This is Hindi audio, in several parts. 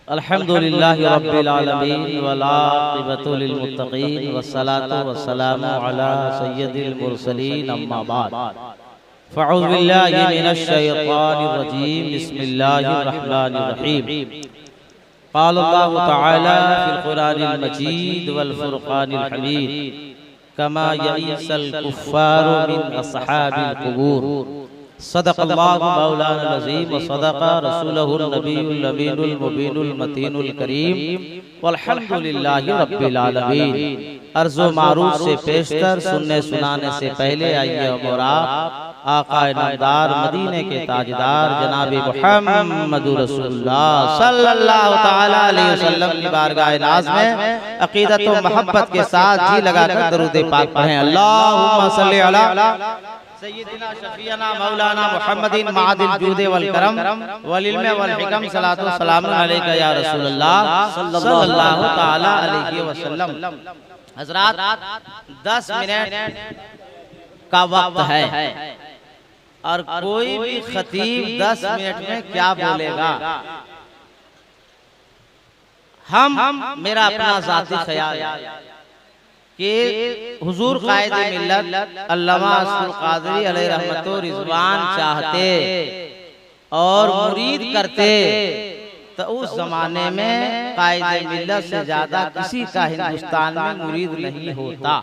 अल्हम्दुलिल्लाहि रब्बिल आलमीन वल आक़िबतु लिल मुत्तक़ीन वस्सलातु वस्सलामु अला सय्यिदिल मुरसलीन अम्मा बाद फ़अऊज़ु बिल्लाहि मिनश शैतानिर रजीम बिस्मिल्लाहिर रहमानिर रहीम क़ाल अल्लाहु तआला फ़िल क़ुरानिल मजीद वल फ़ुरक़ानिल हमीद कमा यईसल कुफ़्फ़ारु मिन अस्हाबिल क़ुबूर सदक़ल्लाहु मौलाना अज़ीम व सदक़ा रसूलुहुन नबियुल अमीनुल मुबीनुल मतीनुल करीम वल्हम्दुलिल्लाहि रब्बिल आलमीन। अर्ज़ो मारूफ से पेशतर सुनने सुनाने से पहले आइए और आप आक़ाए नामदार मदीने के ताजदार जनाबे मुहम्मदुर रसूलुल्लाह सल्लल्लाहु तआला अलैहि वसल्लम की बारगाह नाज़ में अक़ीदत व मोहब्बत के साथ जी लगाकर दरूद पाक पढ़ें। अल्लाहुम्मा सल्लि अला सय्यिदिना शफीअना मौलाना मुहम्मदिन मादिल जूदे वल करम वल इल्म वल हिकम सलातु व सलामु अलैका या रसूलल्लाह सल्लल्लाहु तआला अलैहि वसल्लम। हज़रात 10 मिनट का वक्त है और कोई भी खतीब 10 मिनट में क्या बोलेगा, हम मेरा अपना ज़ाती ख्याल कि हुजूर कायदे मिल्लत अल्लामा अब्दुल कादरी अलैहि रहमत व रिज़वान चाहते और मुरीद करते तो उस जमाने में कायदे मिल्लत से ज्यादा किसी का हिंदुस्तान में मुरीद नहीं होता।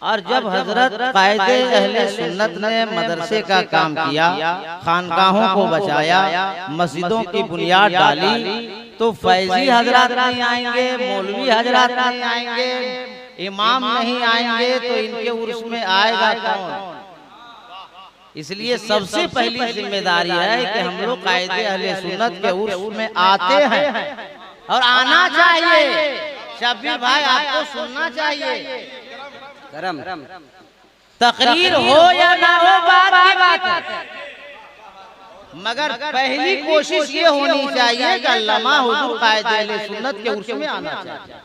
और जब हजरत कायदे अहले सुन्नत ने मदरसे का काम किया, खानकाहों को बचाया, मस्जिदों की बुनियाद डाली, तो फैजी हजरात नहीं आएंगे, मौलवी हजरात नहीं आएंगे, इमाम नहीं आएंगे, तो इनके उर्स में आएगा कौन? इसलिए सबसे पहली जिम्मेदारी है कि हम लोग कायदे अहले सुन्नत के उर्स में आते हैं और आना चाहिए। शब्बीर भाई आपको सुनना चाहिए। तकरीर हो या ना हो बात की बात है, मगर पहली कोशिश ये होनी चाहिए कि अल्लामा हुजूर कायदे अहले सुन्नत के उर्स में आना चाहिए।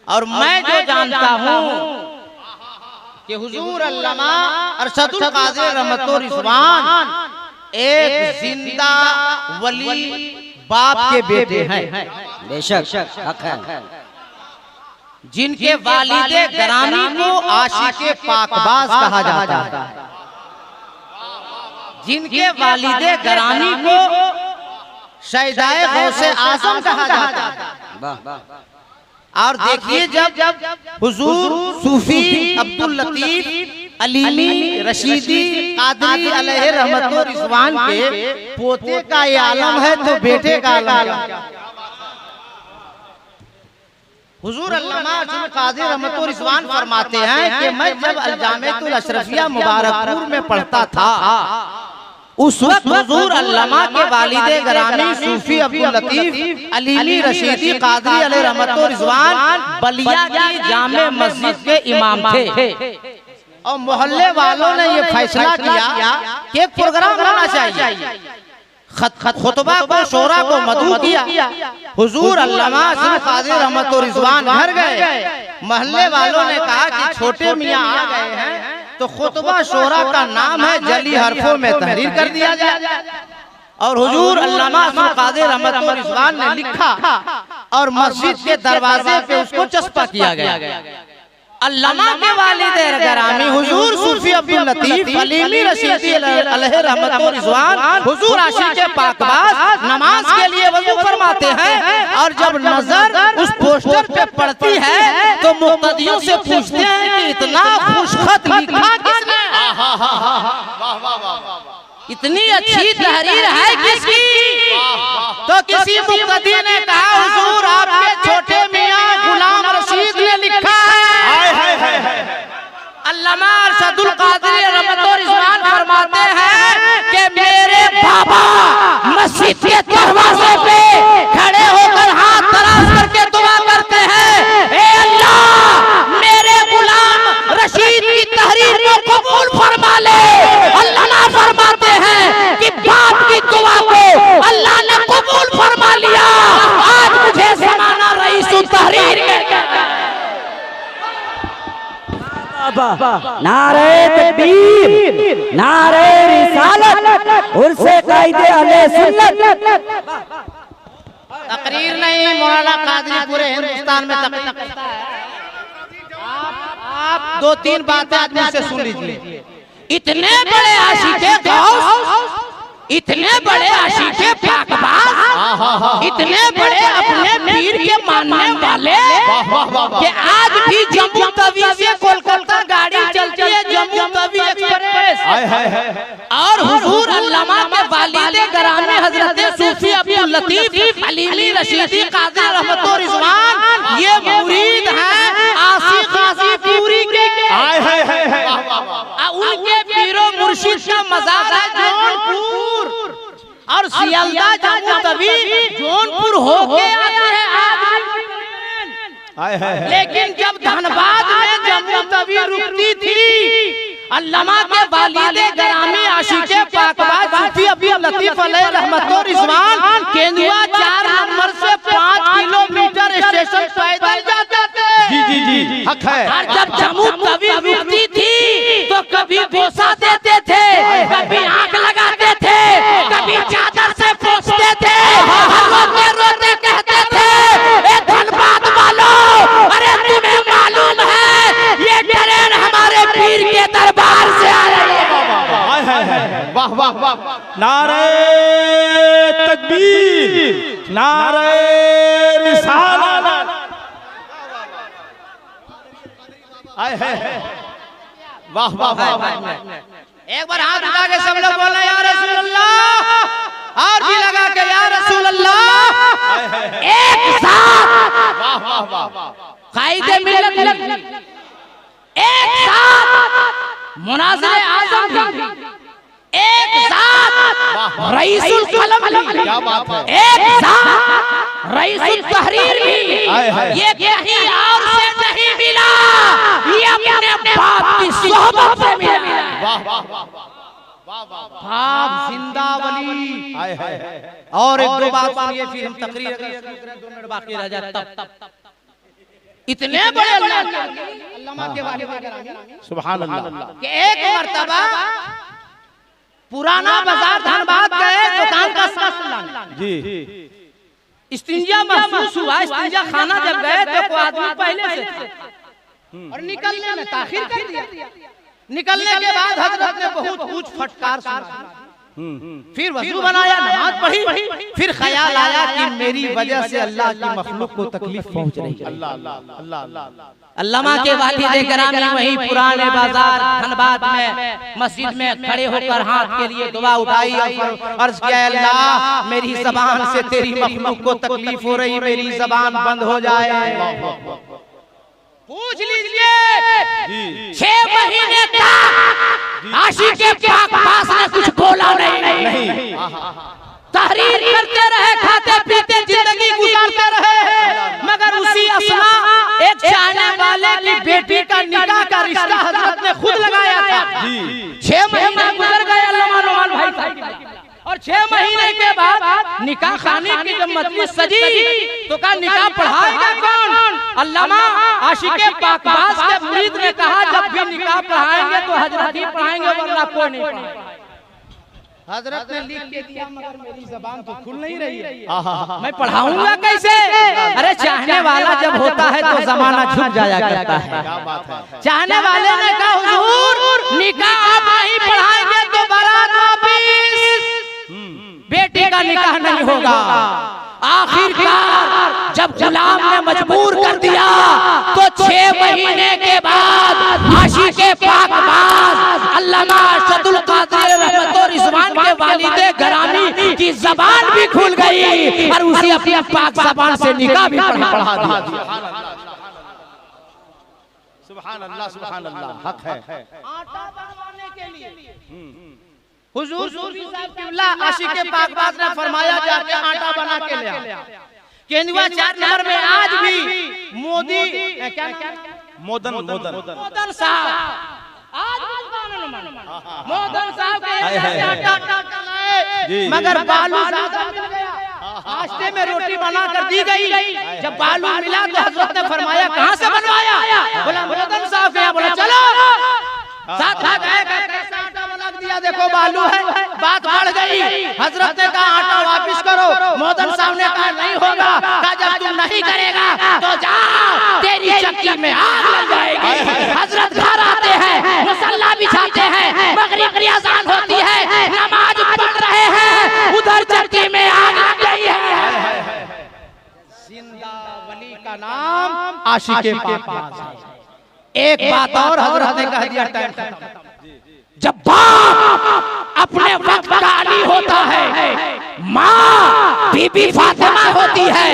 और मैं जो जानता हूँ कि हुजूर अल्लामा अरशदुल कादिर रहमत व रिज़वान एक जिंदा वली बाप के बेटे हैं, बेशक हक है, जिनके वालिदे गरामी को आशिके पाकबाज कहा जाता है, जिनके वालिदे गरामी को शहीदाए गौसे आज़म कहा जाता है। और देखिए जब हुजूर सूफी अब्दुल लतीफ अलीमी रशीदी कादरी अलैहि रहमत व रिज़वान के पोते का ये आलम है तो बेटे का आलम है। हुजूर अल्लामा अब्दुल कादिर रहमत व रिज़वान फरमाते हैं कि मैं जब अल-जामिअतुल अशरफिया मुबारकपुर में पढ़ता था, उस वक्त हुजूर अल्लामा के वालिदे गरामी सूफी अब्दुल लतीफ अलीमी रशीदी कादरी अलैहि रहमत व रिज़वान बलिया की जामे मस्जिद के इमाम थे। और मोहल्ले वालों ने ये फैसला किया कि एक प्रोग्राम होना चाहिए। खुतबा को शोरा को मदऊ किया। हुजूर अल्लामा अब्दुल कादिर रहमत व रिज़वान घर गए। मोहल्ले वालों ने कहा कि छोटे मियाँ आ गए हैं तो खुतबा शोरा का नाम है जली हरफों में तहरीर कर दिया जाए। और हुजूर अल्लामा अब्दुल कादिर रहमत व रिज़वान ने लिखा और मस्जिद के दरवाजे पे उसको चस्पा किया गया। अल्लामा के वालिदे गरामी हुजूर सूफी अब्दुल लतीफ अलीमी रशीदी अलैहि रहमत व रिज़वान हुजूर आशिक़े पाकबाज नमाज के लिए वज़ू फरमाते हैं। और जब नजर उस पोस्टर पे पड़ती है तो मुक़्तदियों से पूछते हैं कि इतना खुशखत लिखा किसने? इतनी अच्छी तहरीर है किसकी? तो किसी मुक़्तदी ने कहा हुजूर आपके छोटे मियाँ गुलाम रशीद ने लिखा है। अल्लामा अरशदुल कादिर रहमत व रिज़वान फरमाते हैं कि मेरे बाबा मस्जिद के दरवाजे पे खड़े होकर हाथ दराज करके दुआ करते हैं, ए अल्लाह मेरे गुलाम रशीद की तहरीर को कबूल फरमा ले। अल्लामा फरमाते हैं कि बाप की दुआ को अल्लाह ने कबूल फरमा लिया। आज मुझे ज़माना रईस तहरीर नारे तकबीर, नारे रिसालत, उर्से कायदे अहले सुन्नत। तकरीर नहीं, मौलाना कादरी पूरे हिंदुस्तान में तकरीर करता है। आप दो तीन बातें आदमी से सुन लीजिए। इतने बड़े आशिके गौस, इतने बड़े आशिके पाकबाज, इतने बड़े अपने पीर के मानने वाले कि आज भी जम्मू तवी से कोलकाता गाड़ी चलती है, जम्मू तवी एक्सप्रेस। और हुजूर अल्लामा के वालिद ग्रामी हजरत सूफी अब्दुल लतीफ अलीमी रशीदी काजी रहमतो रिजवान ये मुरीद हैं आशिक काजी पूरी के। उनके पीरो मुर्शिद का मज़ार है जौनपुर, और सियालदा जम्मू तवी जौनपुर होके आते हैं। लेकिन जब धनबाद में जम्मू तवी रुकती थी, अल्लामा के वालिद ग्रामी आशिके पाकबाज सूफी अब्दुल लतीफ अलैहि रहमतो रिजवान केंदुआ 4 नंबर से 5 किलोमीटर स्टेशन पैदल जाते थे। जी हक है। और जब जम्मू तवी रुकती थी तो कभी बोसा देते थे, कभी आंख लगाते थे, कभी चादर से पोंछते थे, रोते रोते कहते थे ए धनबाद वालों, अरे तुम्हें मालूम है ये ट्रेन हमारे पीर के दरबार से आ रही है। वाह वाह वाह, नारे तकबीर, नारे रिसालत। वाह वाह वाह। एक बार हाथ उठा के सब लोग बोलना या रसूल अल्लाह, और भी लगा के या रसूल अल्लाह। एक साथ वाह वाह वाह, कायदे मिल्लत एक साथ, मुनाज़िर आज़म भी एक साथ, रईसुल कलम भी, क्या बात है, एक साथ, रईसुल तहरीर भी, ये कहीं और से नहीं मिला, ये अपने बाप की सोहबत से मिला। वाह वाह वाह वाह, बाप जिंदा वली। और एक दो बात सुनिए फिर हम तकरीर, 2 मिनट बाकी रह जाए तब। इतने बड़े अल्लामा के वालिद ग्रामी सुभान अल्लाह कि एक मर्तबा पुराना बाजार धनबाद गए, दुकान का साथ लाना जी, इस्तिंजा महसूस हुआ। इस्तिंजा खाना जब गए तो कोई आदमी पहले से था और निकलने में ताखीर कर दिया। निकलने के बाद हजरत ने बहुत ऊंच फटकार सुनाया, फिर वजू बनाया, नमाज पढ़ी, फिर ख्याल आया कि मेरी वजह से अल्लाह की मखलूक को तकलीफ पहुंच रही है। अल्लामा के वालिद ग्रामी वही पुराने बाजार धनबाद में मस्जिद में खड़े होकर हाथ के लिए दुआ उठाई और अर्ज किया, अल्लाह मेरी ज़बान से तेरी मखलूक को तकलीफ हो रही, मेरी ज़बान बंद हो जाए। पूछ लीजिए 6 महीने तक आशिके पाकबाज ने कुछ बोला नहीं। तहरीर करते रहे, खाते पीते जिंदगी गुजारते रहे, मगर उसी असना एक चाहने वाले की बेटी का निकाह का रिश्ता हजरत ने खुद लगाया था। 6 महीने गुजर गए अल्लामा नौमान भाई साहब, और 6 महीने के बाद निकाह खाने की जब मजलिस सजी तो कहा निकाह पढ़ाएगा कौन? अल्लामा आशिके पाकबाज के मुरीद ने कहा जब भी निकाह पढ़ाएंगे तो हजरत ही पढ़ाएंगे, वरना कोई नहीं पढ़ाएगा। हजरत ने लिख के दिया, मगर मेरी ज़बान तो खुल नहीं रही है, मैं पढ़ाऊंगा कैसे? अरे चाहने वाला जब होता है तो जमाना झुक जाया करता है। चाहने वाले ने कहा हुजूर निकाह आप नहीं पढ़ाएंगे तो बारात वापिस, बेटी का निकाह नहीं होगा। आखिरकार जब गुलाम ने मजबूर कर दिया तो 6 महीने के बाद आशिके पाकबाज अल्लामा अरशदुल कादिर रहमतो रिजवान के वालिद ग्रामी की ज़बान भी खुल गई और उसी अपनी पाक ज़बान से निकाह भी पढ़ा दिया। सुभान अल्लाह, सुभान अल्लाह, हक है। आटा बनवाने के लिए हुजूर सूफी साहब किबला आशिके पाकबाज ने फरमाया जाके आटा बना के ले आ। केंदुआ 4 नंबर में आज भी मोदी क्या मोदन साहब आज मोदन साहब के आटा लाए, मगर बालू साहब गया आज हफ्ते में रोटी बना कर दी गई। जब बालू मिला तो हजरत ने फरमाया कहाँ से बनवाया? बोला मोहम्मद साहब के यहाँ। बोला चलो साथ साथ कैसा आटा बना दिया, देखो बालू है। बात बढ़ गई। हजरत ने कहा आटा वापिस करो। मोहम्मद साहब ने कहा नहीं होगा। कहा जब तुम नहीं करेगा तो जा, तेरी चक्की में आग लग जाएगी। हजरत घर आते हैं, मुसल्ला बिछाते हैं, मगरिब की अज़ान होती है, नमाज पढ़ रहे हैं, उधर चक्की में आग लग गई है। जिंदा वली का नाम आशिक़े पाक। एक बात और हजरत ने कह दिया, टाइम खत्म। जब बाप अपने वक्त का अली होता है, माँ बीबी फातिमा होती है,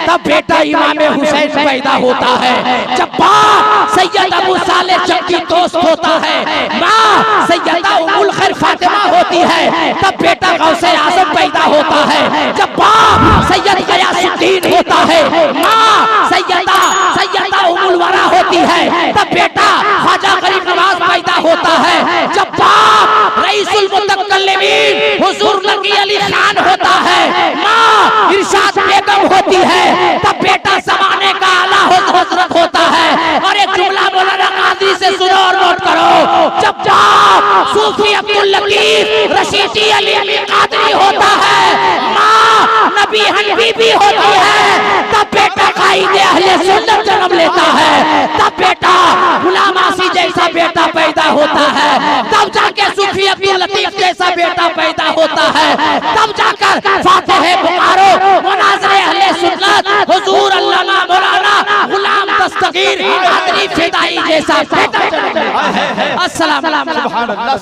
तब बेटा इमाम हुसैन पैदा होता है। जब बाप सैयद अबू सालेह चक्की दोस्त होता है, माँ सैयदा उम्मुल खैर फातिमा होती है, तब बेटा गौसे आज़म पैदा होता है। जब बाप सैयद गयासुद्दीन होता है, माँ सैयदा उम्मुल वरा होती है, तब बेटा ख्वाजा गरीब नवाज पैदा होता है। जब बाप रईसुल मुतकल्लिमीन हुजूर नकी अली खान होता है, माँ इरशाद बेगम होती है, तब बेटा ज़माने का आला हज़रत होता है। और एक जुमला मौलाना कादरी से सुनो और नोट करो। जब बाप सूफी अब्दुल लतीफ रशीदी अली कादरी होता है, माँ नबी हनफी भी होती है, तब बेटा कायदे अहले सुन्नत जन्म लेता है। तब बेटा गुलाम आसी जैसा बेटा पैदा होता है, तब जाके सूफी अब्दुल लतीफ जैसा बेटा पैदा होता है, तब जाकर फातिह बुखारो मुनाज़िर अहले सुन्नत हुजूर अल्लामा मौलाना गुलाम दस्तगीर कादरी फिदाई जैसा बेटा। अस्सलाम वालेकुम।